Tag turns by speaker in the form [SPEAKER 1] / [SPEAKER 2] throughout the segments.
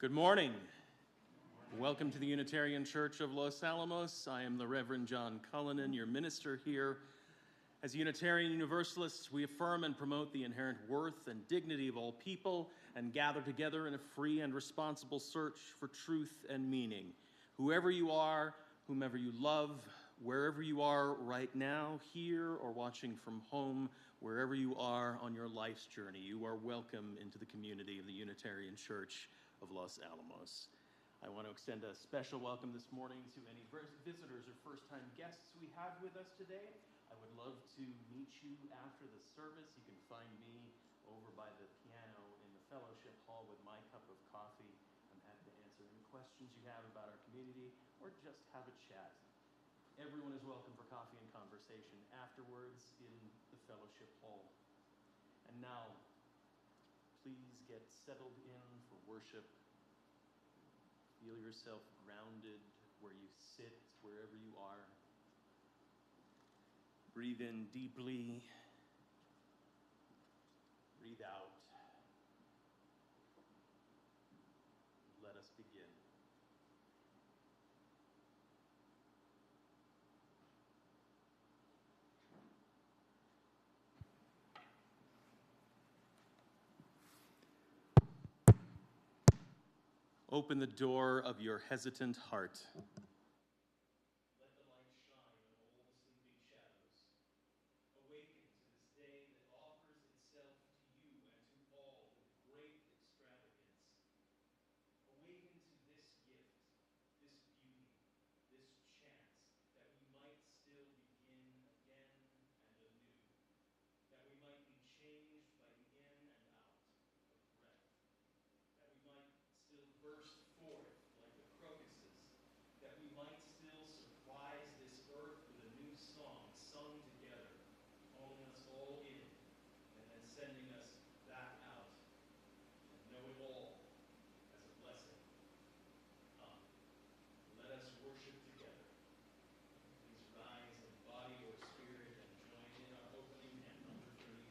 [SPEAKER 1] Good morning. Welcome to the Unitarian Church of Los Alamos. I am the Reverend John Cullinan, your minister here. As Unitarian Universalists, we affirm and promote the inherent worth and dignity of all people and gather together in a free and responsible search for truth and meaning. Whoever you are, whomever you love, wherever you are right now, here or watching from home, wherever you are on your life's journey, you are welcome into the community of the Unitarian Church of Los Alamos. I want to extend a special welcome this morning to any visitors or first-time guests we have with us today. I would love to meet you after the service. You can find me over by the piano in the fellowship hall with my cup of coffee. I'm happy to answer any questions you have about our community or just have a chat. Everyone is welcome for coffee and conversation afterwards in the fellowship hall. And now, please get settled in for worship. Feel yourself grounded where you sit, wherever you are. Breathe in deeply. Breathe out. Let us begin. Open the door of your hesitant heart. Let the light shine on all the sleeping shadows. Awaken to this day that offers itself to you and to all with great extravagance. Awaken to this gift, this beauty, this chance, that we might still begin again and anew, that we might be changed by the in and out of breath, that we might still burst forth like the crocuses, that we might still surprise this earth with a new song sung together, calling us all in, and then sending us back out, and know it all as a blessing. Come, let us worship together. Please rise in body or spirit and join in our opening hymn, number 38.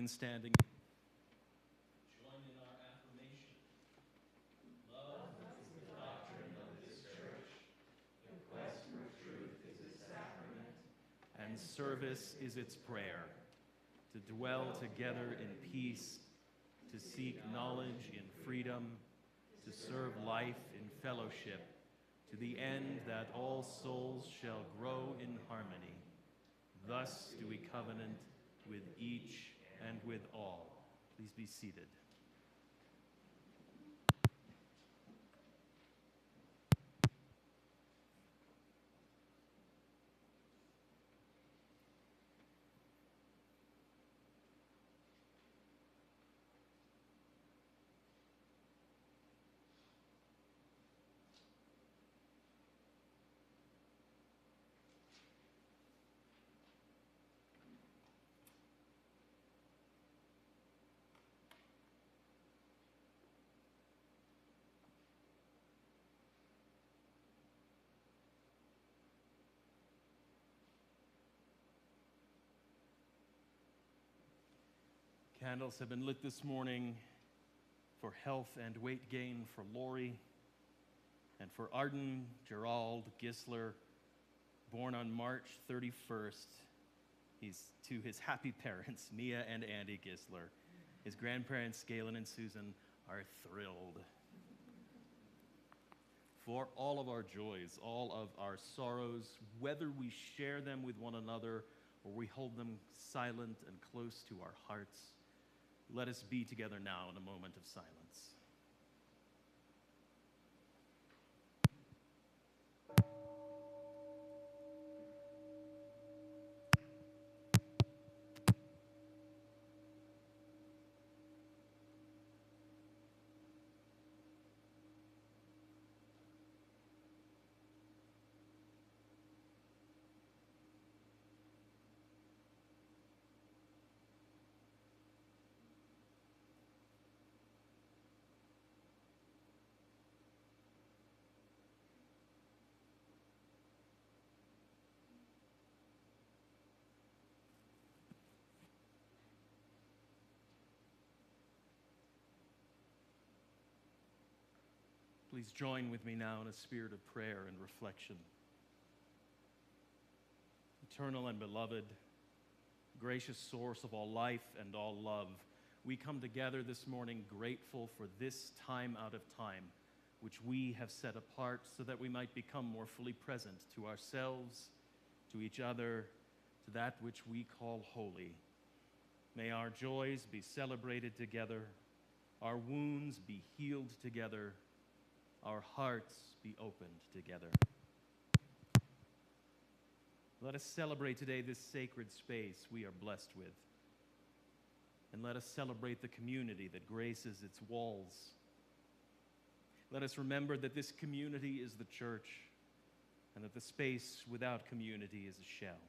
[SPEAKER 1] Standing. Join in our affirmation. Love is the doctrine of this church. The quest for truth is its sacrament. And service is its prayer. To dwell together in peace, to seek knowledge in freedom, to serve life in fellowship, to the end that all souls shall grow in harmony. Thus do we covenant with each and with all. Please be seated. Candles have been lit this morning for health and weight gain for Lori, and for Arden Gerald Gisler, born on March 31st. He's to his happy parents, Mia and Andy Gisler. His grandparents, Galen and Susan, are thrilled. For all of our joys, all of our sorrows, whether we share them with one another or we hold them silent and close to our hearts, let us be together now in a moment of silence. Please join with me now in a spirit of prayer and reflection. Eternal and beloved, gracious source of all life and all love, we come together this morning grateful for this time out of time, which we have set apart so that we might become more fully present to ourselves, to each other, to that which we call holy. May our joys be celebrated together, our wounds be healed together, our hearts be opened together. Let us celebrate today this sacred space we are blessed with. And let us celebrate the community that graces its walls. Let us remember that this community is the church, and that the space without community is a shell.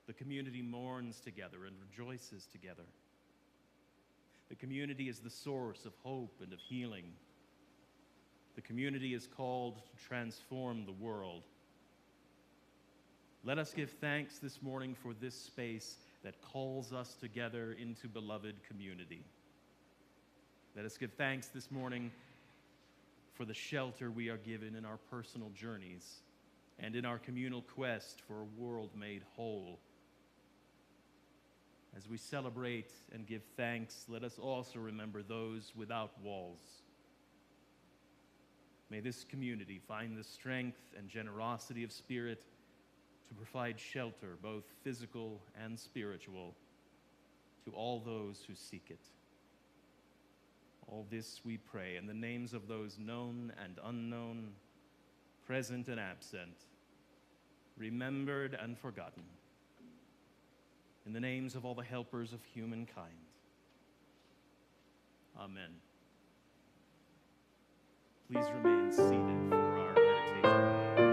[SPEAKER 1] The community mourns together and rejoices together. The community is the source of hope and of healing. The community is called to transform the world. Let us give thanks this morning for this space that calls us together into beloved community. Let us give thanks this morning for the shelter we are given in our personal journeys and in our communal quest for a world made whole. As we celebrate and give thanks, let us also remember those without walls. May this community find the strength and generosity of spirit to provide shelter, both physical and spiritual, to all those who seek it. All this we pray in the names of those known and unknown, present and absent, remembered and forgotten, in the names of all the helpers of humankind. Amen. Please remain seated for our meditation.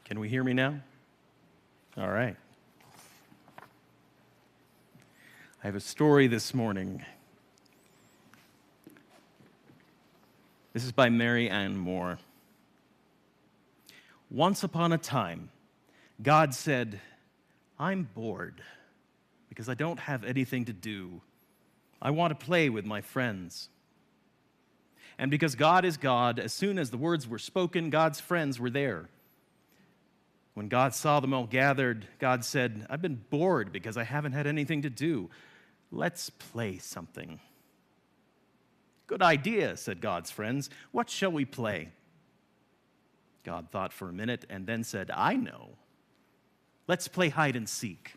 [SPEAKER 1] Can we hear me now? All right. I have a story this morning. This is by Mary Ann Moore. Once upon a time, God said, "I'm bored because I don't have anything to do. I want to play with my friends." And because God is God, as soon as the words were spoken, God's friends were there. When God saw them all gathered, God said, "I've been bored because I haven't had anything to do. Let's play something." "Good idea," said God's friends. "What shall we play?" God thought for a minute and then said, "I know. Let's play hide and seek."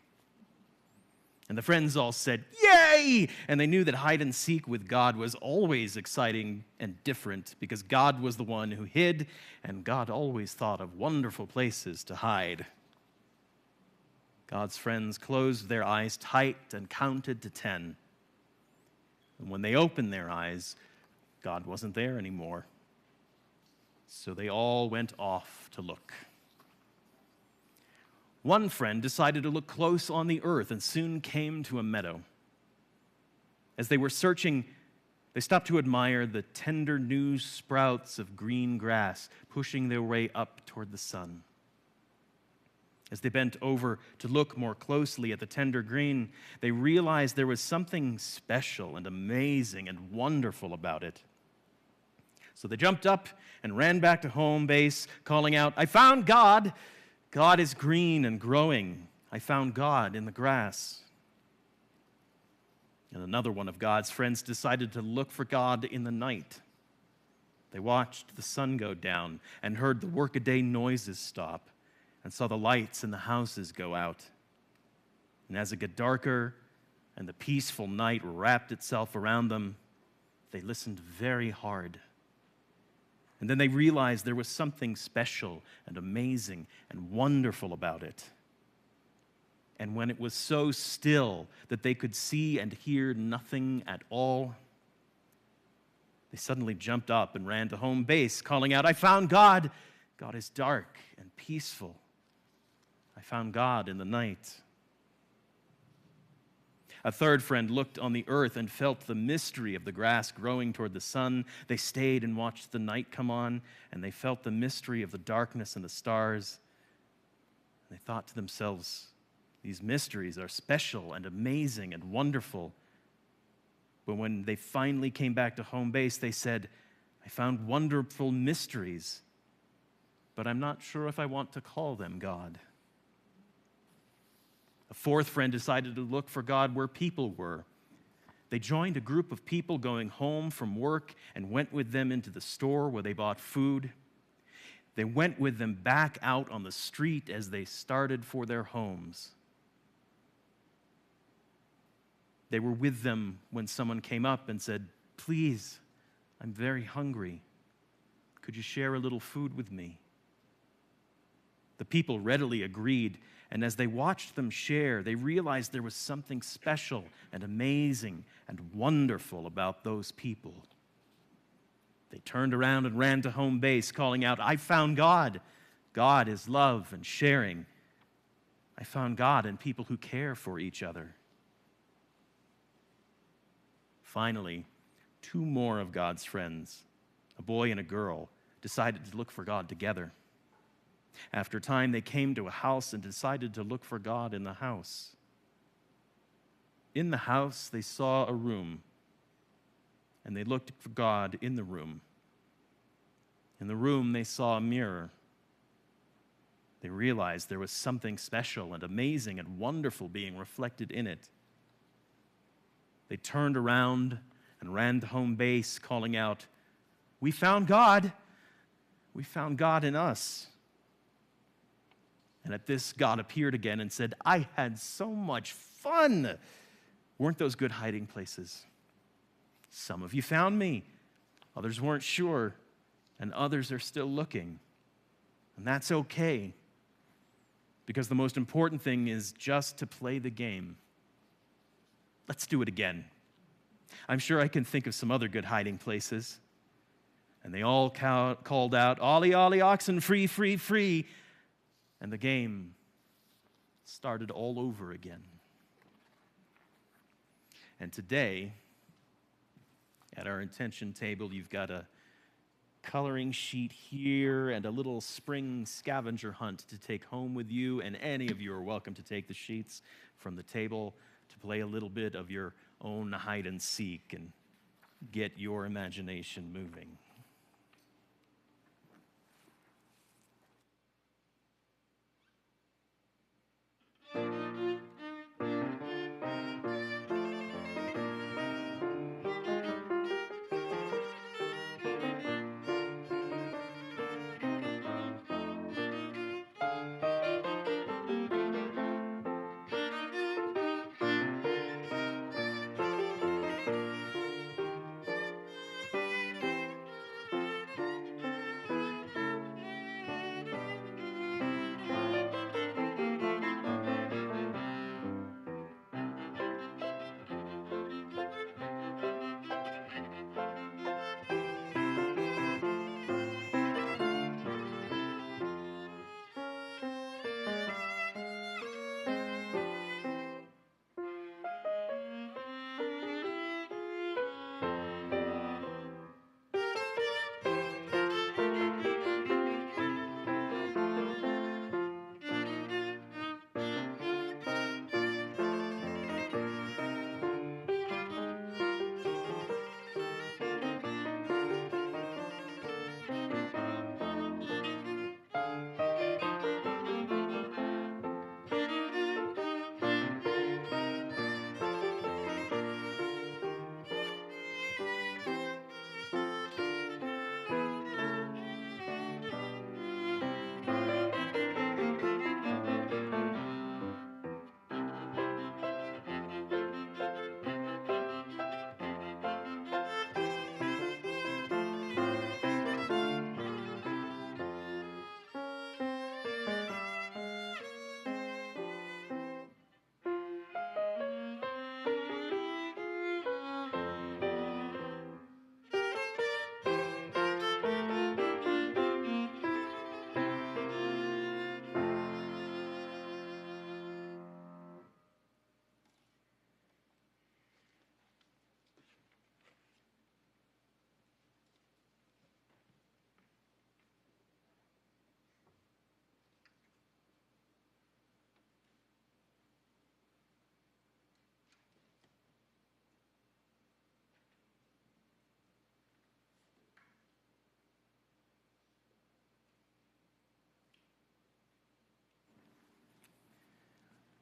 [SPEAKER 1] And the friends all said, "Yay!" And they knew that hide and seek with God was always exciting and different because God was the one who hid, and God always thought of wonderful places to hide. God's friends closed their eyes tight and counted to 10. And when they opened their eyes, God wasn't there anymore. So they all went off to look. One friend decided to look close on the earth and soon came to a meadow. As they were searching, they stopped to admire the tender new sprouts of green grass pushing their way up toward the sun. As they bent over to look more closely at the tender green, they realized there was something special and amazing and wonderful about it. So they jumped up and ran back to home base, calling out, "I found God! God is green and growing. I found God in the grass." And another one of God's friends decided to look for God in the night. They watched the sun go down and heard the workaday noises stop and saw the lights in the houses go out. And as it got darker and the peaceful night wrapped itself around them, they listened very hard. And then they realized there was something special and amazing and wonderful about it. And when it was so still that they could see and hear nothing at all, they suddenly jumped up and ran to home base, calling out, "I found God! God is dark and peaceful. I found God in the night." A third friend looked on the earth and felt the mystery of the grass growing toward the sun. They stayed and watched the night come on, and they felt the mystery of the darkness and the stars. And they thought to themselves, these mysteries are special and amazing and wonderful. But when they finally came back to home base, they said, "I found wonderful mysteries, but I'm not sure if I want to call them God." A fourth friend decided to look for God where people were. They joined a group of people going home from work and went with them into the store where they bought food. They went with them back out on the street as they started for their homes. They were with them when someone came up and said, "Please, I'm very hungry. Could you share a little food with me?" The people readily agreed, and as they watched them share, they realized there was something special and amazing and wonderful about those people. They turned around and ran to home base, calling out, "I found God. God is love and sharing. I found God in people who care for each other." Finally, two more of God's friends, a boy and a girl, decided to look for God together. After a time, they came to a house and decided to look for God in the house. In the house, they saw a room, and they looked for God in the room. In the room, they saw a mirror. They realized there was something special and amazing and wonderful being reflected in it. They turned around and ran to home base, calling out, "We found God! We found God in us." And at this, God appeared again and said, "I had so much fun. Weren't those good hiding places? Some of you found me, others weren't sure, and others are still looking. And that's okay, because the most important thing is just to play the game. Let's do it again. I'm sure I can think of some other good hiding places." And they all called out, "Ollie, ollie, oxen, free, free, free." And the game started all over again. And today, at our intention table, you've got a coloring sheet here and a little spring scavenger hunt to take home with you. And any of you are welcome to take the sheets from the table to play a little bit of your own hide and seek and get your imagination moving.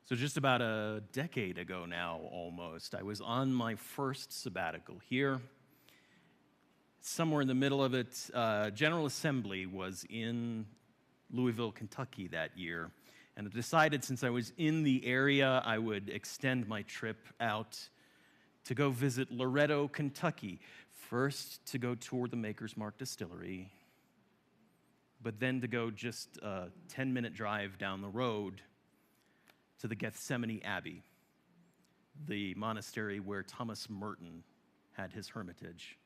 [SPEAKER 1] So just about a decade ago now, almost, I was on my first sabbatical here. Somewhere in the middle of it, General Assembly was in Louisville, Kentucky that year. And I decided since I was in the area, I would extend my trip out to go visit Loretto, Kentucky. First, to go tour the Maker's Mark Distillery, but then to go just a 10-minute drive down the road to the Gethsemane Abbey, the monastery where Thomas Merton had his hermitage,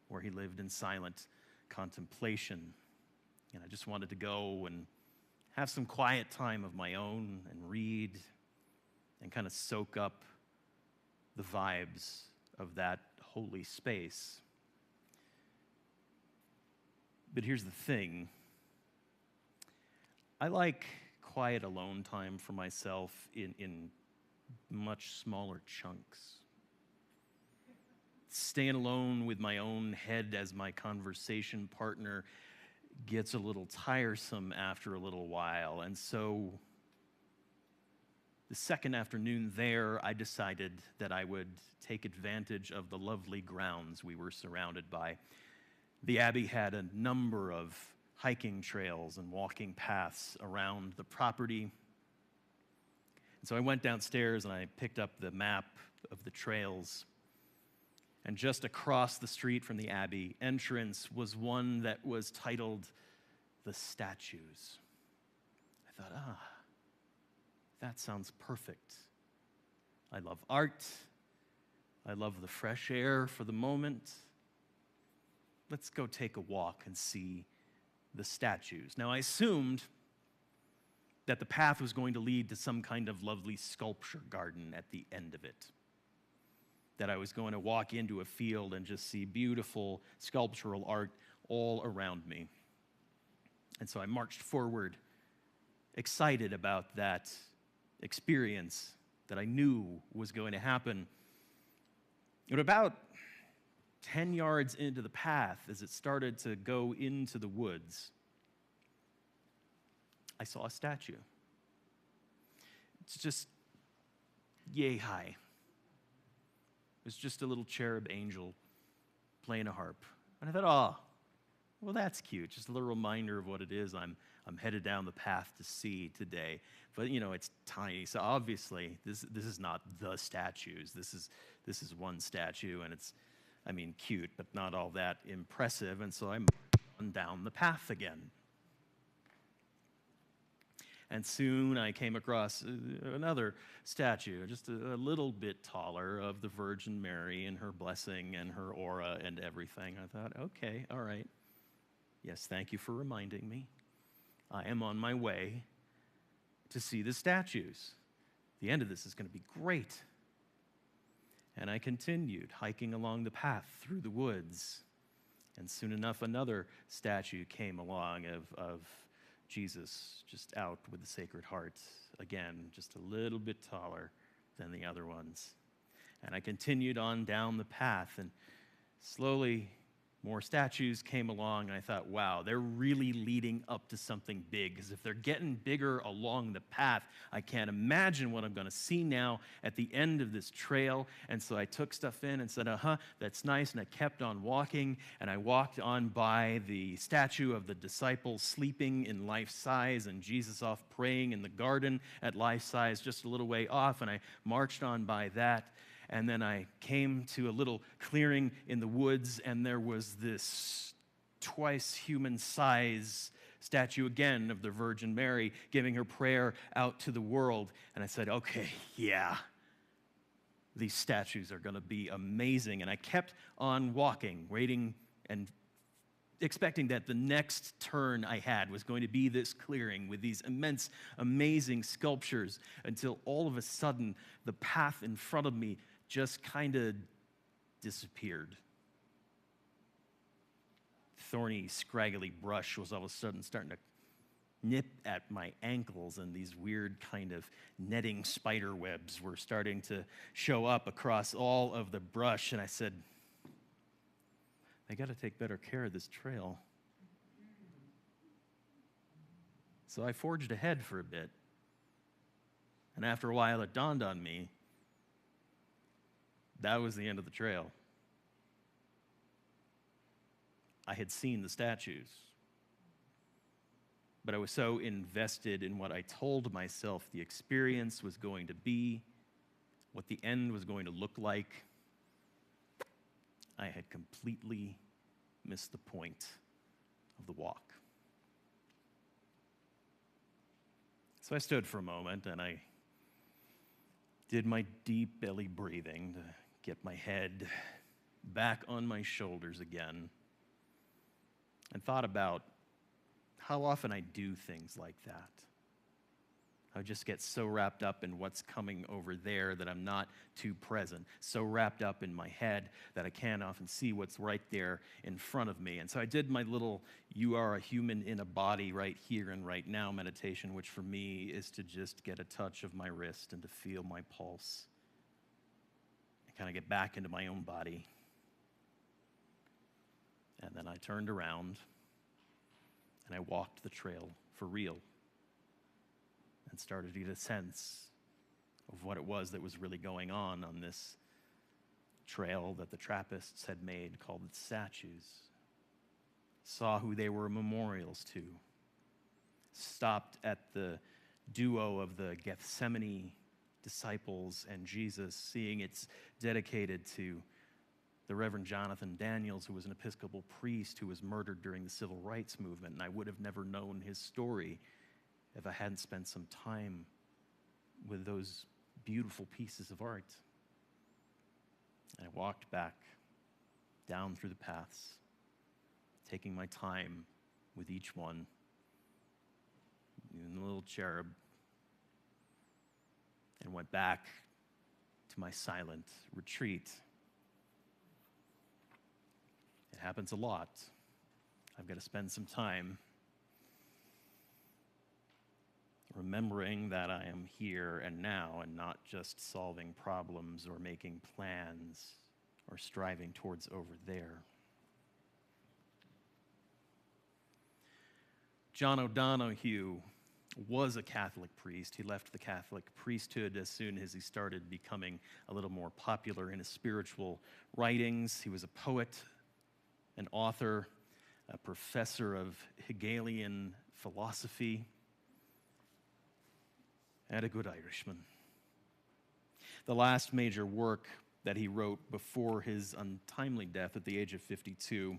[SPEAKER 1] where he lived in silent contemplation. And I just wanted to go and have some quiet time of my own and read and kind of soak up the vibes of that holy space. But here's the thing. I like quiet alone time for myself in much smaller chunks. Staying alone with my own head as my conversation partner gets a little tiresome after a little while. And so the second afternoon there, I decided that I would take advantage of the lovely grounds we were surrounded by. The Abbey had a number of hiking trails and walking paths around the property. And so I went downstairs and I picked up the map of the trails. And just across the street from the Abbey entrance was one that was titled The Statues. I thought, that sounds perfect. I love art. I love the fresh air for the moment. Let's go take a walk and see the statues. Now, I assumed that the path was going to lead to some kind of lovely sculpture garden at the end of it. That I was going to walk into a field and just see beautiful sculptural art all around me. And so I marched forward, excited about that experience that I knew was going to happen. But about 10 yards into the path, as it started to go into the woods, I saw a statue. It's just yay high. It was just a little cherub angel playing a harp. And I thought, well, that's cute. Just a little reminder of what it is I'm headed down the path to see today. But, it's tiny. So obviously, this is not the statues. This is one statue, and it's, cute, but not all that impressive. And so I moved on down the path again. And soon I came across another statue, just a little bit taller, of the Virgin Mary and her blessing and her aura and everything. I thought, okay, all right. Yes, thank you for reminding me. I am on my way to see the statues. The end of this is going to be great. And I continued hiking along the path through the woods. And soon enough, another statue came along of Jesus, just out with the Sacred Heart. Again, just a little bit taller than the other ones. And I continued on down the path, and slowly more statues came along, and I thought, wow, they're really leading up to something big, because if they're getting bigger along the path, I can't imagine what I'm going to see now at the end of this trail. And so I took stuff in and said, that's nice, and I kept on walking, and I walked on by the statue of the disciple sleeping in life size, and Jesus off praying in the garden at life size just a little way off, and I marched on by that. And then I came to a little clearing in the woods, and there was this twice human size statue again of the Virgin Mary giving her prayer out to the world. And I said, okay, yeah, these statues are going to be amazing. And I kept on walking, waiting and expecting that the next turn I had was going to be this clearing with these immense, amazing sculptures, until all of a sudden the path in front of me just kind of disappeared. Thorny, scraggly brush was all of a sudden starting to nip at my ankles, and these weird kind of netting spider webs were starting to show up across all of the brush. And I said, I got to take better care of this trail. So I forged ahead for a bit. And after a while, it dawned on me that was the end of the trail. I had seen the statues, but I was so invested in what I told myself the experience was going to be, what the end was going to look like, I had completely missed the point of the walk. So I stood for a moment, and I did my deep belly breathing to get my head back on my shoulders again, and thought about how often I do things like that. I would just get so wrapped up in what's coming over there that I'm not too present, so wrapped up in my head that I can't often see what's right there in front of me. And so I did my little "you are a human in a body right here and right now" meditation, which for me is to just get a touch of my wrist and to feel my pulse and kind of get back into my own body. And then I turned around and I walked the trail for real and started to get a sense of what it was that was really going on this trail that the Trappists had made, called its statues. Saw who they were memorials to. Stopped at the duo of the Gethsemane disciples and Jesus, seeing it's dedicated to the Reverend Jonathan Daniels, who was an Episcopal priest who was murdered during the Civil Rights Movement, and I would have never known his story if I hadn't spent some time with those beautiful pieces of art. And I walked back down through the paths, taking my time with each one, even the little cherub, and went back to my silent retreat. It happens a lot. I've got to spend some time remembering that I am here and now and not just solving problems or making plans or striving towards over there. John O'Donohue was a Catholic priest. He left the Catholic priesthood as soon as he started becoming a little more popular in his spiritual writings. He was a poet, an author, a professor of Hegelian philosophy, and a good Irishman. The last major work that he wrote before his untimely death at the age of 52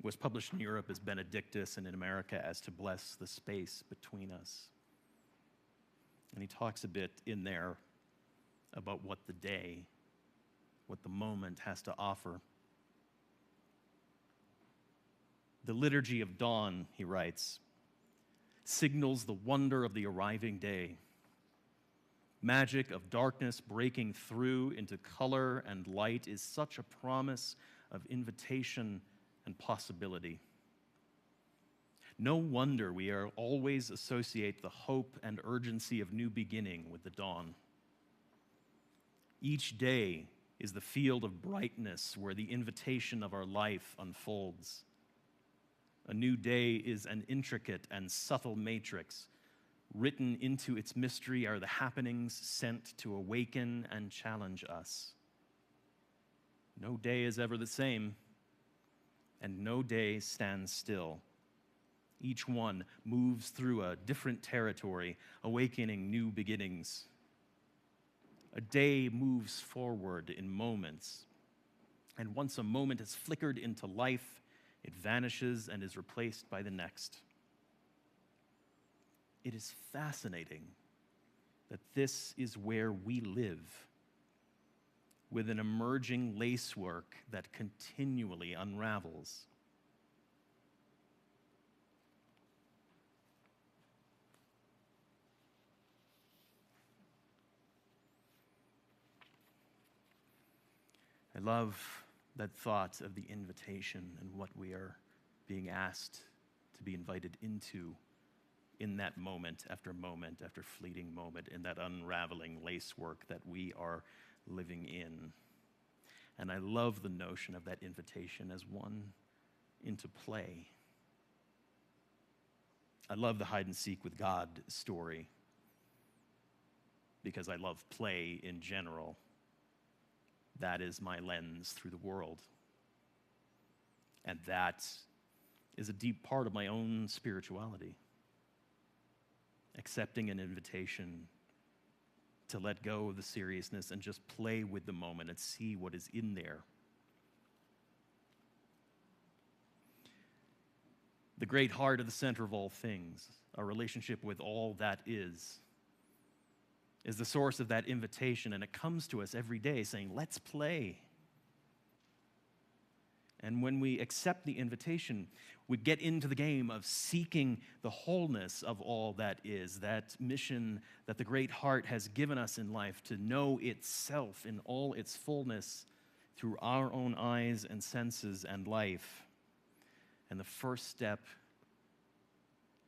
[SPEAKER 1] was published in Europe as Benedictus and in America as To Bless the Space Between Us. And he talks a bit in there about what the day, what the moment has to offer. The liturgy of dawn, he writes, signals the wonder of the arriving day. Magic of darkness breaking through into color and light is such a promise of invitation and possibility. No wonder we always associate the hope and urgency of new beginning with the dawn. Each day is the field of brightness where the invitation of our life unfolds. A new day is an intricate and subtle matrix. Written into its mystery are the happenings sent to awaken and challenge us. No day is ever the same, and no day stands still. Each one moves through a different territory, awakening new beginnings. A day moves forward in moments, and once a moment has flickered into life, it vanishes and is replaced by the next. It is fascinating that this is where we live, with an emerging lacework that continually unravels. I love that thought of the invitation and what we are being asked to be invited into in that moment after fleeting moment, in that unraveling lacework that we are living in. And I love the notion of that invitation as one into play. I love the hide and seek with God story because I love play in general. That is my lens through the world. And that is a deep part of my own spirituality. Accepting an invitation to let go of the seriousness and just play with the moment and see what is in there. The great heart of the center of all things, our relationship with all that is the source of that invitation, and it comes to us every day saying, let's play. And when we accept the invitation, We get into the game of seeking the wholeness of all that is, that mission that the great heart has given us in life to know itself in all its fullness through our own eyes and senses and life. And the first step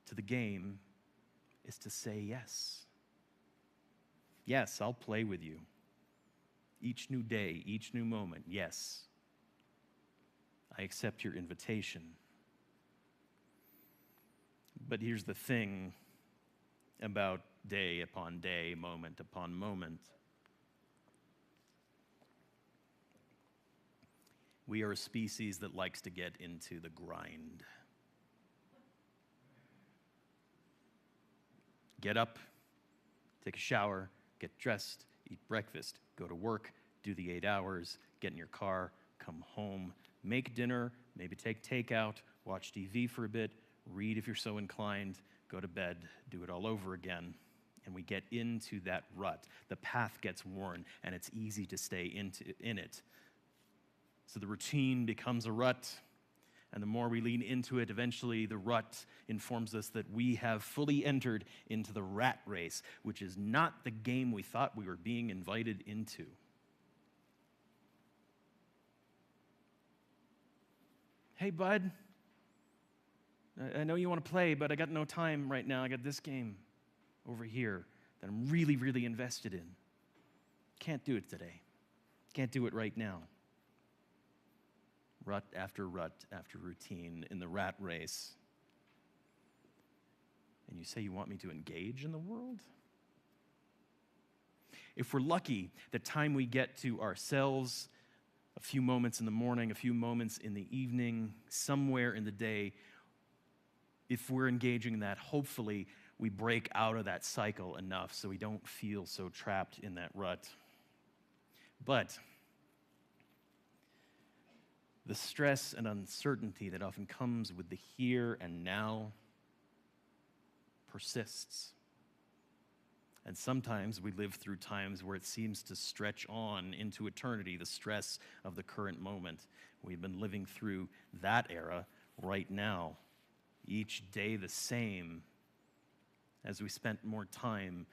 [SPEAKER 1] to the game is to say yes. Yes, I'll play with you. Each new day, each new moment, yes. I accept your invitation. But here's the thing about day upon day, moment upon moment. We are a species that likes to get into the grind. Get up, take a shower, get dressed, eat breakfast, go to work, do the 8 hours, get in your car, come home, make dinner, maybe take takeout, watch TV for a bit, read if you're so inclined, go to bed, do it all over again. And we get into that rut. The path gets worn, and it's easy to stay in it. So the routine becomes a rut, and the more we lean into it, eventually the rut informs us that we have fully entered into the rat race, which is not the game we thought we were being invited into. Hey, bud, I know you want to play, but I got no time right now. I got this game over here that I'm really, really invested in. Can't do it today. Can't do it right now. Rut after routine in the rat race. And you say you want me to engage in the world? If we're lucky, the time we get to ourselves, a few moments in the morning, a few moments in the evening, somewhere in the day, if we're engaging in that, hopefully we break out of that cycle enough so we don't feel so trapped in that rut. But the stress and uncertainty that often comes with the here and now persists. And sometimes we live through times where it seems to stretch on into eternity, the stress of the current moment. We've been living through that era right now, each day the same, as we spent more time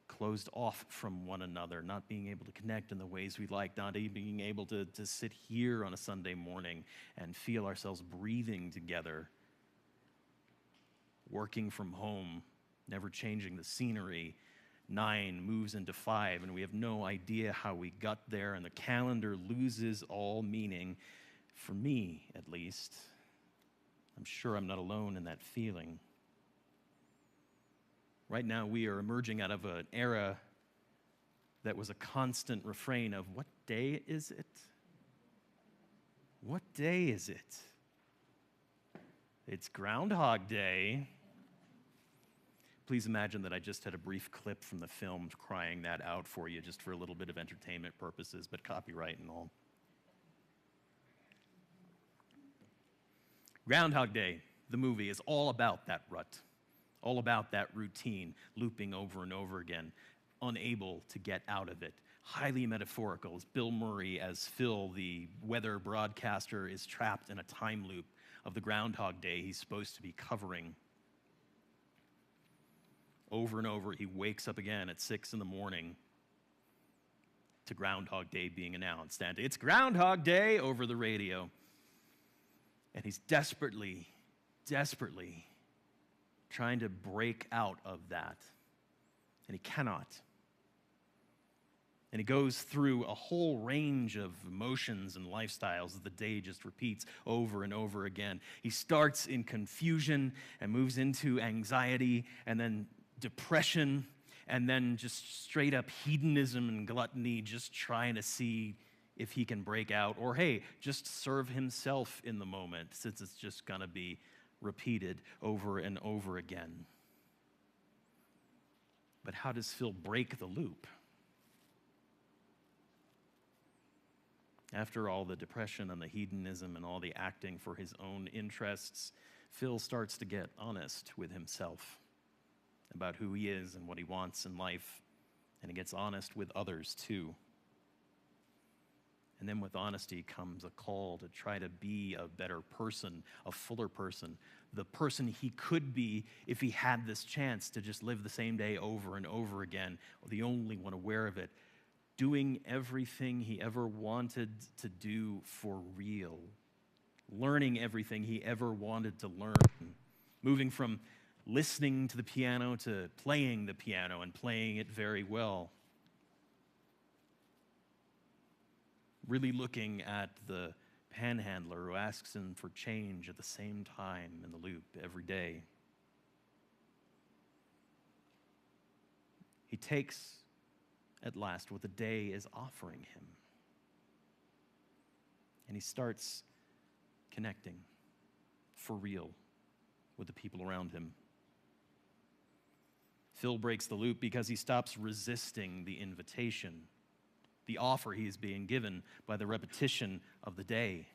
[SPEAKER 1] closed off from one another, not being able to connect in the ways we like, not even being able to sit here on a Sunday morning and feel ourselves breathing together, working from home, never changing the scenery. 9 moves into 5, and we have no idea how we got there, and the calendar loses all meaning, for me at least. I'm sure I'm not alone in that feeling. Right now, we are emerging out of an era that was a constant refrain of, what day is it? What day is it? It's Groundhog Day. Please imagine that I just had a brief clip from the film crying that out for you, just for a little bit of entertainment purposes, but copyright and all. Groundhog Day, the movie, is all about that rut. All about that routine, looping over and over again, unable to get out of it. Highly metaphorical, as Bill Murray, as Phil, the weather broadcaster, is trapped in a time loop of the Groundhog Day he's supposed to be covering. Over and over, he wakes up again at 6 in the morning to Groundhog Day being announced. And it's Groundhog Day over the radio. And he's desperately trying to break out of that. And he cannot. And he goes through a whole range of emotions and lifestyles as the day just repeats over and over again. He starts in confusion and moves into anxiety and then depression and then just straight up hedonism and gluttony, just trying to see if he can break out, or hey, just serve himself in the moment, since it's just gonna be repeated over and over again. But how does Phil break the loop? After all the depression and the hedonism and all the acting for his own interests, Phil starts to get honest with himself about who he is and what he wants in life, and he gets honest with others too. And then with honesty comes a call to try to be a better person, a fuller person, the person he could be if he had this chance to just live the same day over and over again, the only one aware of it, doing everything he ever wanted to do for real, learning everything he ever wanted to learn, moving from listening to the piano to playing the piano and playing it very well. Really looking at the panhandler who asks him for change at the same time in the loop every day. He takes at last what the day is offering him. And he starts connecting for real with the people around him. Phil breaks the loop because he stops resisting the invitation, the offer he is being given by the repetition of the day.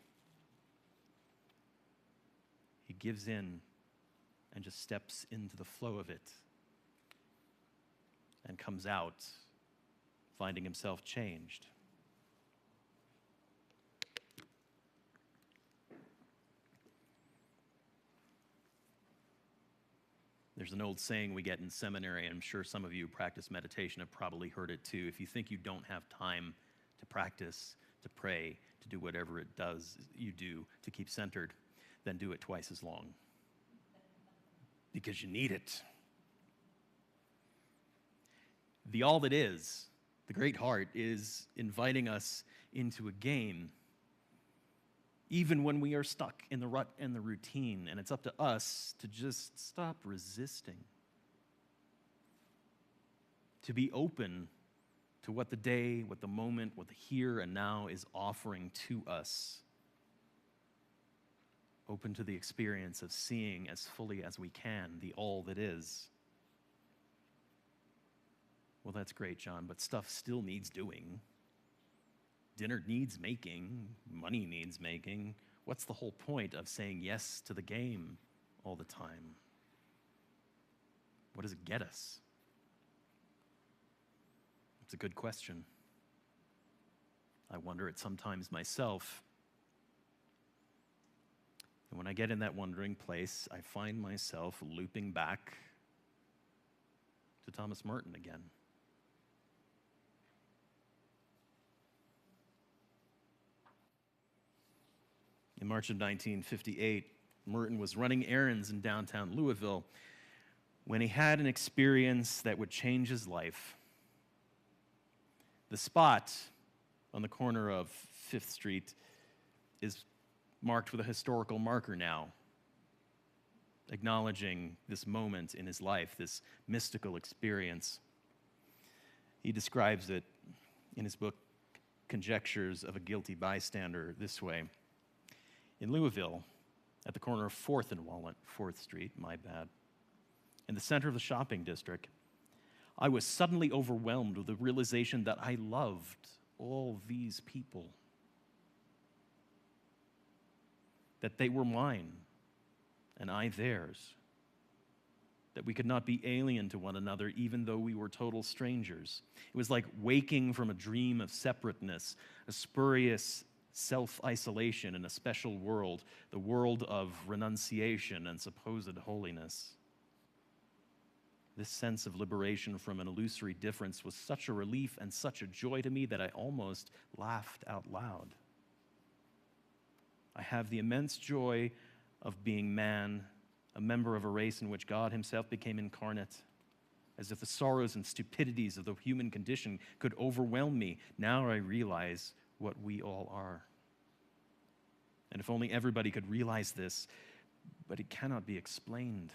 [SPEAKER 1] He gives in and just steps into the flow of it and comes out finding himself changed. There's an old saying we get in seminary, and I'm sure some of you who practice meditation have probably heard it too. If you think you don't have time to practice, to pray, to do whatever it does you do to keep centered, then do it twice as long. Because you need it. The all that is, the great heart, is inviting us into a game, even when we are stuck in the rut and the routine, and it's up to us to just stop resisting, to be open to what the day, what the moment, what the here and now is offering to us, open to the experience of seeing as fully as we can the all that is. Well, that's great, John, but stuff still needs doing. Dinner needs making, money needs making. What's the whole point of saying yes to the game all the time? What does it get us? It's a good question. I wonder it sometimes myself. And when I get in that wondering place, I find myself looping back to Thomas Merton again. In March of 1958, Merton was running errands in downtown Louisville when he had an experience that would change his life. The spot on the corner of 5th Street is marked with a historical marker now, acknowledging this moment in his life, this mystical experience. He describes it in his book, Conjectures of a Guilty Bystander, this way. In Louisville, at the corner of 4th and Walnut, 4th Street, my bad, in the center of the shopping district, I was suddenly overwhelmed with the realization that I loved all these people, that they were mine and I theirs, that we could not be alien to one another even though we were total strangers. It was like waking from a dream of separateness, a spurious self-isolation in a special world, the world of renunciation and supposed holiness. This sense of liberation from an illusory difference was such a relief and such a joy to me that I almost laughed out loud. I have the immense joy of being man, a member of a race in which God himself became incarnate, as if the sorrows and stupidities of the human condition could overwhelm me. Now I realize what we all are. And if only everybody could realize this, but it cannot be explained.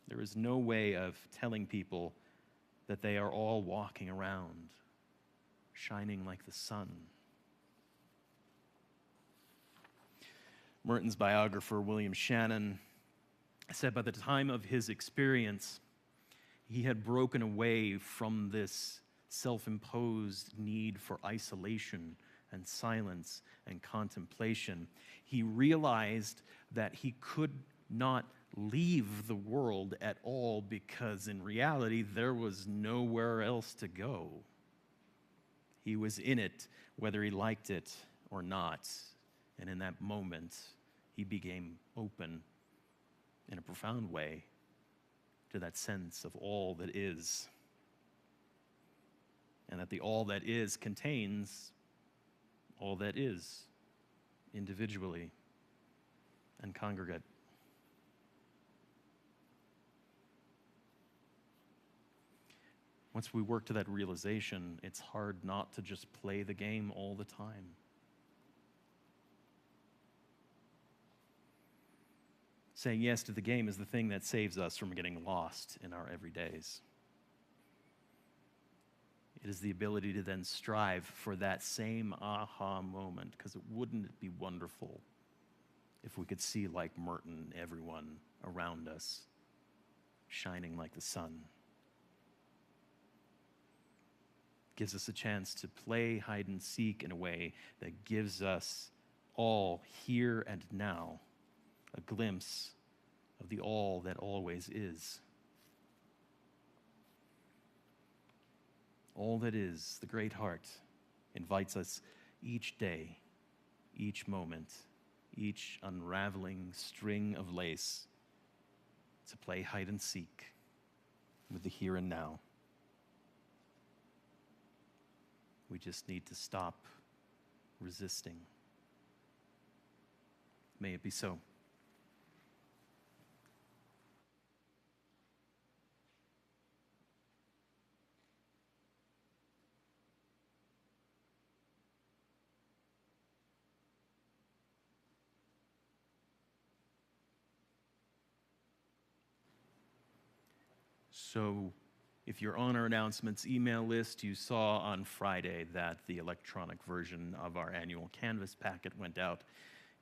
[SPEAKER 1] There is no way of telling people that they are all walking around, shining like the sun. Merton's biographer, William Shannon, said by the time of his experience, he had broken away from this self-imposed need for isolation and silence and contemplation. He realized that he could not leave the world at all because in reality there was nowhere else to go. He was in it, whether he liked it or not. And in that moment, he became open in a profound way to that sense of all that is. And that the all that is contains all that is, individually and congregate. Once we work to that realization, it's hard not to just play the game all the time. Saying yes to the game is the thing that saves us from getting lost in our everydays. It is the ability to then strive for that same aha moment, because wouldn't it be wonderful if we could see, like Merton, everyone around us shining like the sun? Gives us a chance to play hide and seek in a way that gives us all here and now a glimpse of the all that always is. All that is, the great heart, invites us each day, each moment, each unraveling string of lace to play hide and seek with the here and now. We just need to stop resisting. May it be so. So, if you're on our announcements email list, you saw on Friday that the electronic version of our annual Canvas packet went out.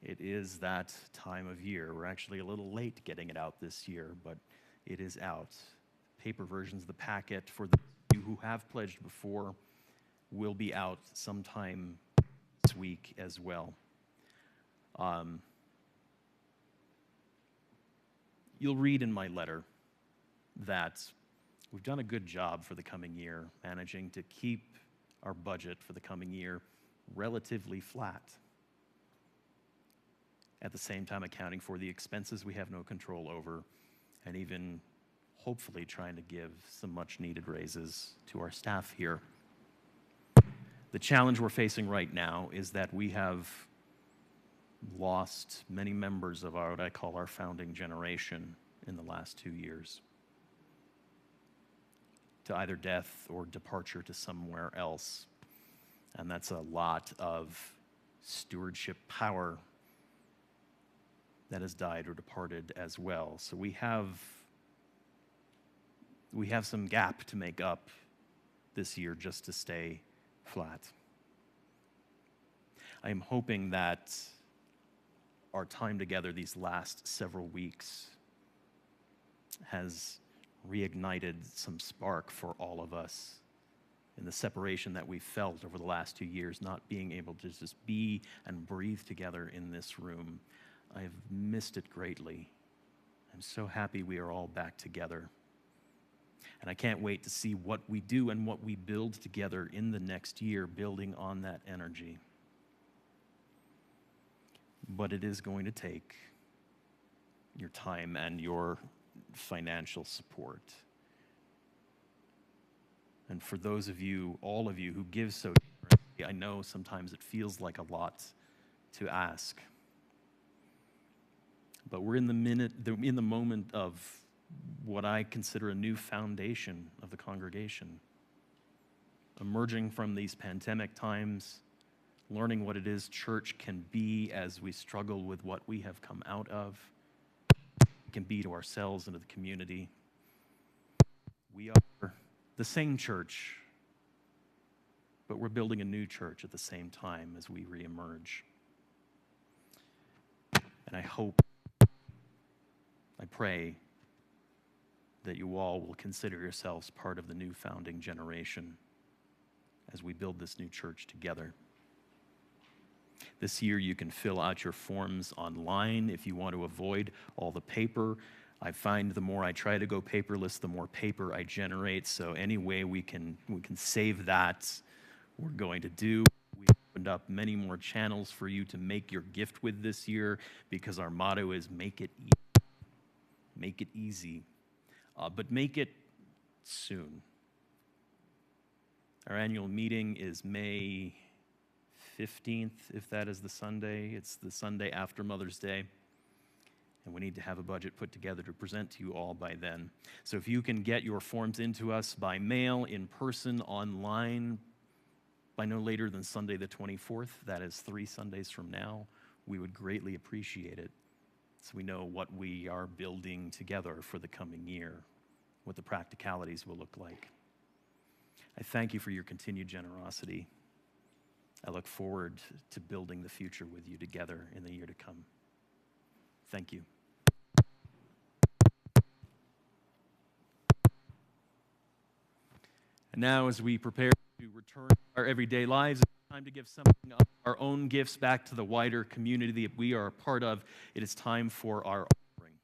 [SPEAKER 1] It is that time of year. We're actually a little late getting it out this year, but it is out. Paper versions of the packet, for those of you who have pledged before, will be out sometime this week as well. You'll read in my letter that we've done a good job for the coming year, managing to keep our budget for the coming year relatively flat. At the same time, accounting for the expenses we have no control over, and even hopefully trying to give some much needed raises to our staff here. The challenge we're facing right now is that we have lost many members of what I call our founding generation in the last 2 years, to either death or departure to somewhere else. And that's a lot of stewardship power that has died or departed as well. So we have some gap to make up this year just to stay flat. I am hoping that our time together these last several weeks has reignited some spark for all of us in the separation that we felt over the last 2 years, not being able to just be and breathe together in this room. I've missed it greatly. I'm so happy we are all back together. And I can't wait to see what we do and what we build together in the next year, building on that energy. But it is going to take your time and your financial support. And for those of you, all of you who give so generously, I know sometimes it feels like a lot to ask. But we're in the moment of what I consider a new foundation of the congregation. Emerging from these pandemic times, learning what it is church can be as we struggle with what we have come out of, can be to ourselves and to the community. We are the same church, but we're building a new church at the same time as we reemerge. And I hope, I pray that you all will consider yourselves part of the new founding generation as we build this new church together. This year, you can fill out your forms online if you want to avoid all the paper. I find the more I try to go paperless, the more paper I generate. So any way we can save that, we're going to do. We opened up many more channels for you to make your gift with this year because our motto is make it easy. Make it easy, but make it soon. Our annual meeting is May 15th, if that is the Sunday. It's the Sunday after Mother's Day. And we need to have a budget put together to present to you all by then. So if you can get your forms into us by mail, in person, online, by no later than Sunday the 24th, that is 3 Sundays from now, we would greatly appreciate it, so we know what we are building together for the coming year, what the practicalities will look like. I thank you for your continued generosity. I look forward to building the future with you together in the year to come. Thank you. And now, as we prepare to return to our everyday lives, it's time to give something of our own gifts back to the wider community that we are a part of. It is time for our offering.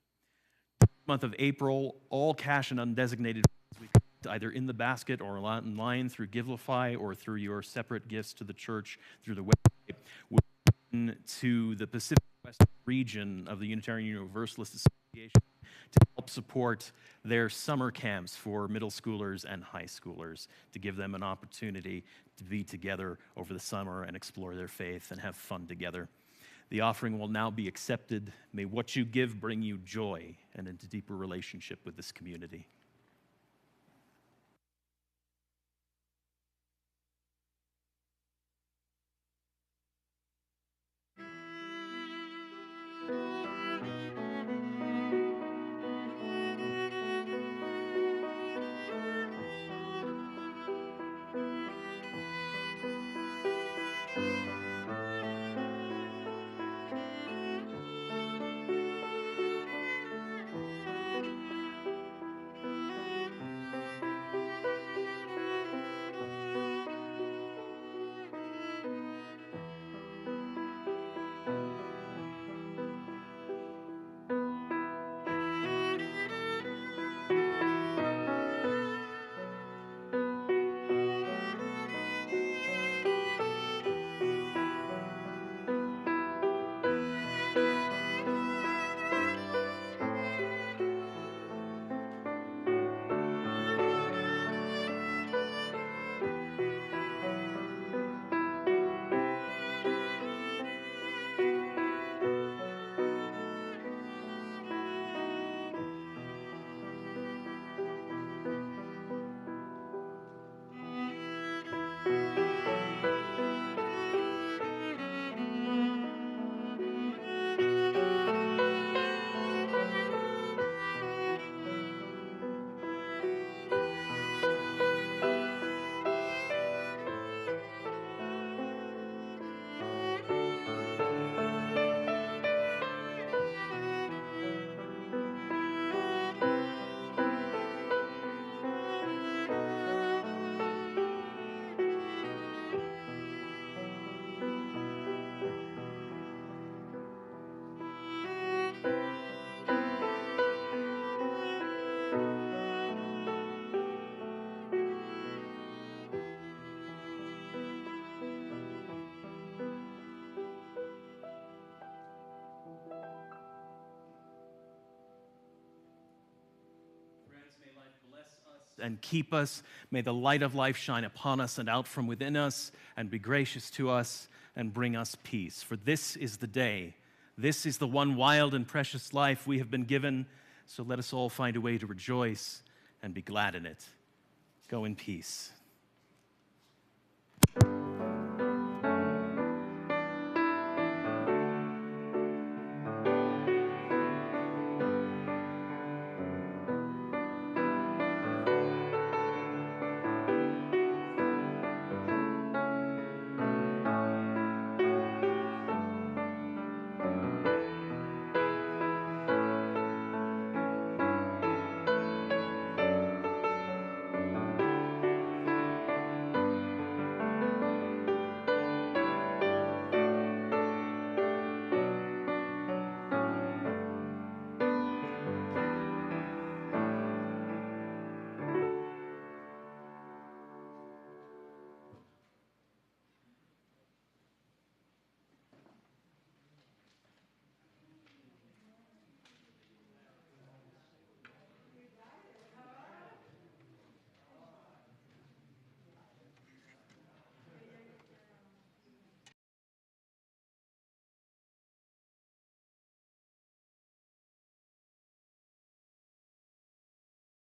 [SPEAKER 1] This month of April, all cash and undesignated funds we collect either in the basket or online through Givelify or through your separate gifts to the church through the website will be to the Pacific West region of the Unitarian Universalist Association to help support their summer camps for middle schoolers and high schoolers, to give them an opportunity to be together over the summer and explore their faith and have fun together. The offering will now be accepted. May what you give bring you joy and a deeper relationship with this community. And keep us. May the light of life shine upon us and out from within us and be gracious to us and bring us peace. For this is the day. This is the one wild and precious life we have been given. So let us all find a way to rejoice and be glad in it. Go in peace.